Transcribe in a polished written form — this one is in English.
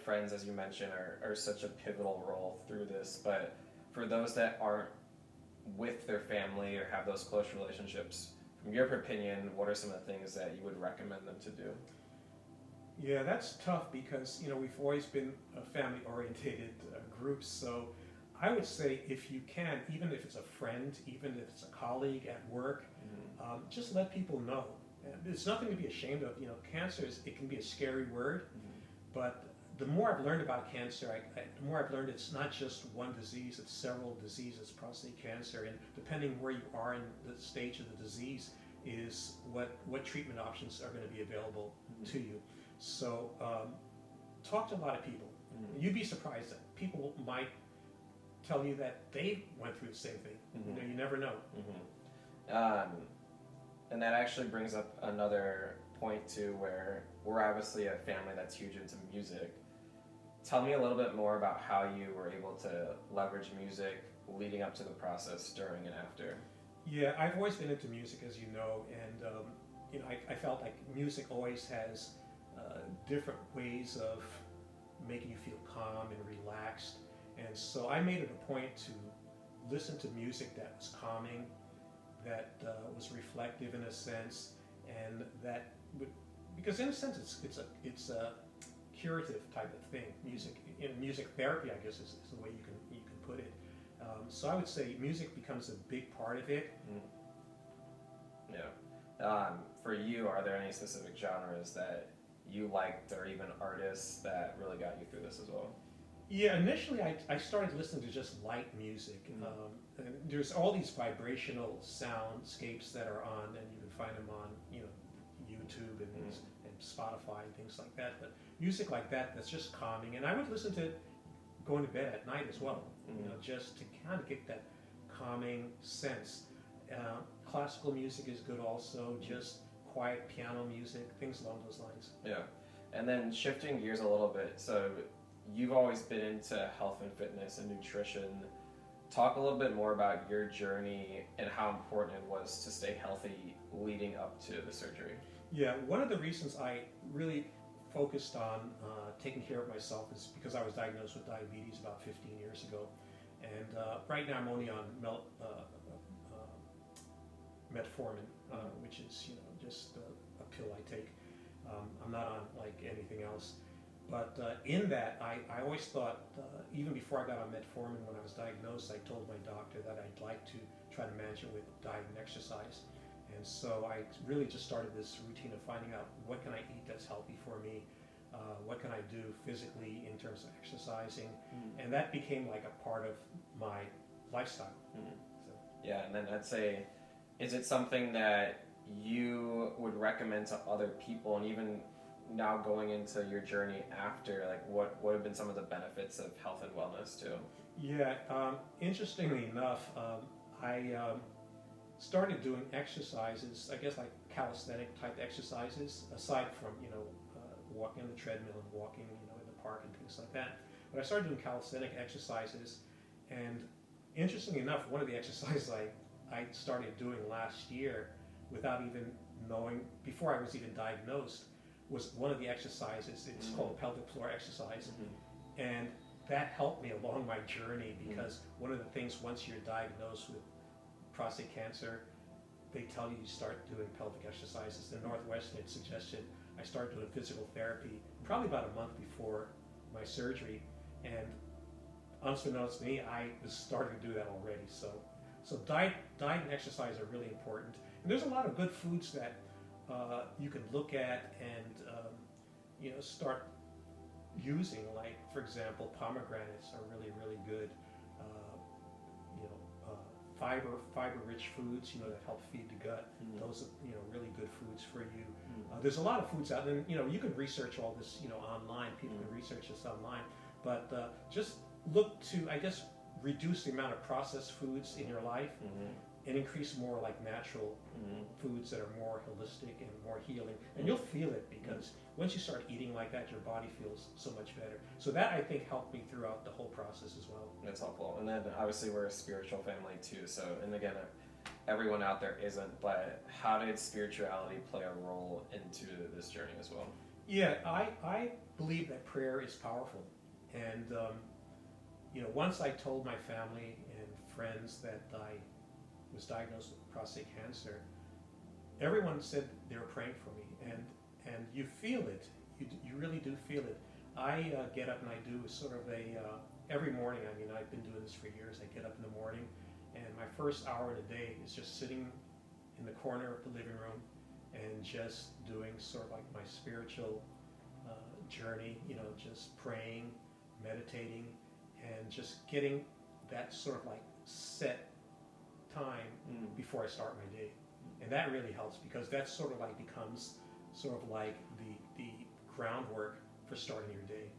friends, as you mentioned, are such a pivotal role through this. But for those that aren't with their family or have those close relationships, from your opinion, what are some of the things that you would recommend them to do? Yeah, that's tough because we've always been a family-orientated group. So I would say if you can, even if it's a friend, even if it's a colleague at work, just let people know. And there's nothing to be ashamed of. Cancer it can be a scary word, but the more I've learned about cancer, the more I've learned it's not just one disease; it's several diseases. Prostate cancer, and depending where you are in the stage of the disease, is what treatment options are going to be available to you. So talk to a lot of people. You'd be surprised that people might tell you that they went through the same thing. You never know. And that actually brings up another point too, where we're obviously a family that's huge into music. Tell me a little bit more about how you were able to leverage music leading up to the process, during and after. Yeah, I've always been into music, as you know, and I felt like music always has different ways of making you feel calm and relaxed. And so I made it a point to listen to music that was calming, that was reflective in a sense, and that would, because in a sense it's a curative type of thing. Music therapy, I guess, is the way you can put it. So I would say music becomes a big part of it. Yeah. For you, are there any specific genres that you liked, or even artists that really got you through this as well? Yeah, initially I started listening to just light music. And there's all these vibrational soundscapes that are on, and you can find them on YouTube and Spotify and things like that. But music like that's just calming, and I would listen to it going to bed at night as well. Just to kind of get that calming sense. Classical music is good also. Just quiet piano music, things along those lines. Yeah, and then shifting gears a little bit. So you've always been into health and fitness and nutrition. Talk a little bit more about your journey and how important it was to stay healthy leading up to the surgery. Yeah, one of the reasons I really focused on taking care of myself is because I was diagnosed with diabetes about 15 years ago. And right now I'm only on metformin, which is just a pill I take. I'm not on like anything else. But in that, I always thought, even before I got on metformin, when I was diagnosed, I told my doctor that I'd like to try to manage it with diet and exercise. And so I really just started this routine of finding out what can I eat that's healthy for me, what can I do physically in terms of exercising, and that became like a part of my lifestyle. So. Yeah, and then I'd say, is it something that you would recommend to other people, and even now going into your journey after, like what have been some of the benefits of health and wellness too? Yeah, interestingly enough, I started doing exercises, I guess like calisthenic type exercises, aside from walking on the treadmill and walking in the park and things like that. But I started doing calisthenic exercises, and interestingly enough, one of the exercises I started doing last year without even knowing, before I was even diagnosed, was one of the exercises. It's called pelvic floor exercise, and that helped me along my journey because one of the things, once you're diagnosed with prostate cancer, they tell you start doing pelvic exercises. The Northwestern had suggested I start doing physical therapy probably about a month before my surgery, and unbeknownst to me, I was starting to do that already. So diet and exercise are really important, and there's a lot of good foods that you can look at and start using. Like, for example, pomegranates are really good. Fiber-rich foods, that help feed the gut. Those are really good foods for you. There's a lot of foods out there. You can research all this online. People can research this online, but just look to, I guess, reduce the amount of processed foods in your life and increase more like natural foods that are more holistic and more healing. And you'll feel it because once you start eating like that, your body feels so much better. So that, I think, helped me throughout the whole process as well. That's helpful. And then obviously we're a spiritual family too. So, and again, everyone out there isn't, but how did spirituality play a role into this journey as well? Yeah, I believe that prayer is powerful. And, once I told my family and friends that I was diagnosed with prostate cancer, everyone said they were praying for me. And you feel it. You really do feel it. I get up and I do sort of every morning, I mean, I've been doing this for years. I get up in the morning, and my first hour of the day is just sitting in the corner of the living room and just doing sort of like my spiritual journey, just praying, meditating, and just getting that sort of like set time before I start my day. And that really helps, because that sort of like becomes sort of like the groundwork for starting your day.